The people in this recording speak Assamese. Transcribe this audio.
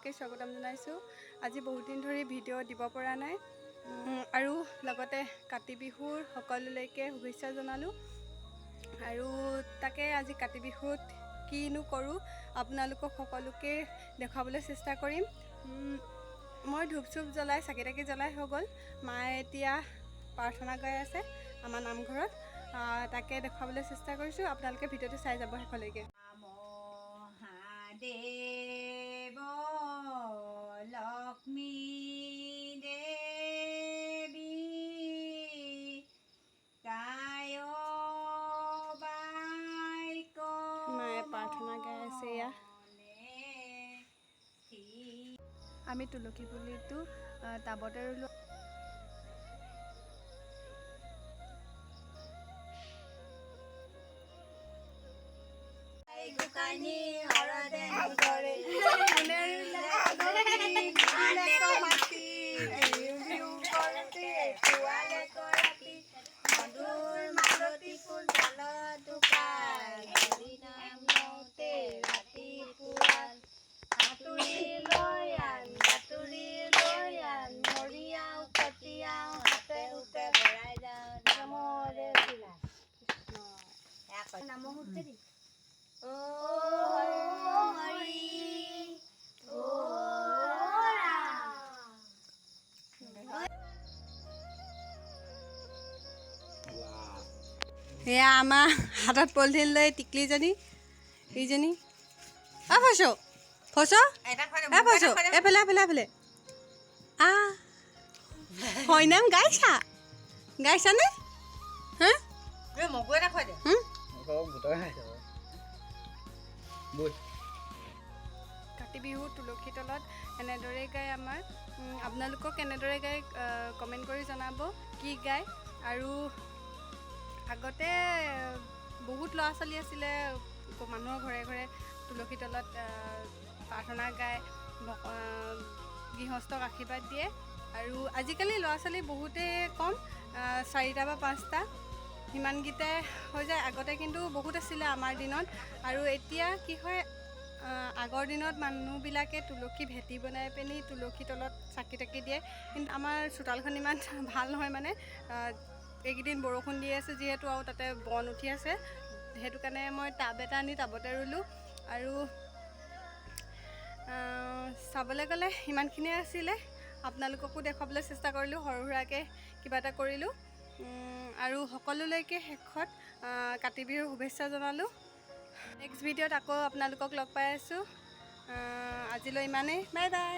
সকলোকে স্বাগতম জনাইছোঁ। আজি বহুত দিন ধৰি ভিডিঅ' দিব পৰা নাই আৰু লগতে কাতি বিহুৰ সকলোলৈকে শুভেচ্ছা জনালোঁ। আৰু তাকে আজি কাতি বিহুত কিনো কৰোঁ আপোনালোকক সকলোকে দেখুৱাবলৈ চেষ্টা কৰিম। মই ধূপ চুপ জ্বলাই চাকি তাকি জ্বলাই হৈ গ'ল। মায়ে এতিয়া প্ৰাৰ্থনা গাই আছে আমাৰ নামঘৰত। তাকে দেখুৱাবলৈ চেষ্টা কৰিছোঁ। আপোনালোকে ভিডিঅ'টো চাই যাব শেষলৈকে। দেৱ লক্ষ্মী দেৱী কায় বাইক মায়ে প্ৰাৰ্থনা গাই আছে। এয়া আমি তুলসী পুলিটো টাবতে ৰুলোঁ। এয়া আমাৰ হাতত পলিথিন লৈ টিকলিজনী এইজনী ফচ ফচ ফচ এফালে এফালে এফালে হয়নাম গাইছা গাইছানে? কাতি বিহু তুলসী তলত এনেদৰে গায় আমাৰ। আপোনালোকক কেনেদৰে গায় কমেণ্ট কৰি জনাব কি গায়। আৰু আগতে বহুত ল'ৰা ছোৱালী আছিলে মানুহৰ ঘৰে ঘৰে তুলসী তলত প্ৰাৰ্থনা গায়, গৃহস্থক আশীৰ্বাদ দিয়ে। আৰু আজিকালি ল'ৰা ছোৱালী বহুতেই কম, 4টা বা 5টা সিমানকেইটাই হৈ যায়। আগতে কিন্তু বহুত আছিলে আমাৰ দিনত। আৰু এতিয়া কি হয়, আগৰ দিনত মানুহবিলাকে তুলসী ভেটি বনাই পিনি তুলসী তলত চাকি তাকি দিয়ে। কিন্তু আমাৰ চোতালখন ইমান ভাল নহয়, মানে এইকেইদিন বৰষুণ দি আছে যিহেতু, আৰু তাতে বন উঠি আছে। সেইটো কাৰণে মই টাব এটা আনি টাবতে ৰুলোঁ। আৰু চাবলৈ গ'লে ইমানখিনিয়ে আছিলে। আপোনালোককো দেখুৱাবলৈ চেষ্টা কৰিলোঁ, সৰু সুৰাকৈ কিবা এটা কৰিলোঁ। আৰু সকলোলৈকে শেষত কাতি বিহুৰ শুভেচ্ছা জনালোঁ। নেক্সট ভিডিঅ'ত আকৌ আপোনালোকক লগ পাই আছোঁ। আজিলৈ ইমানেই। Bye bye.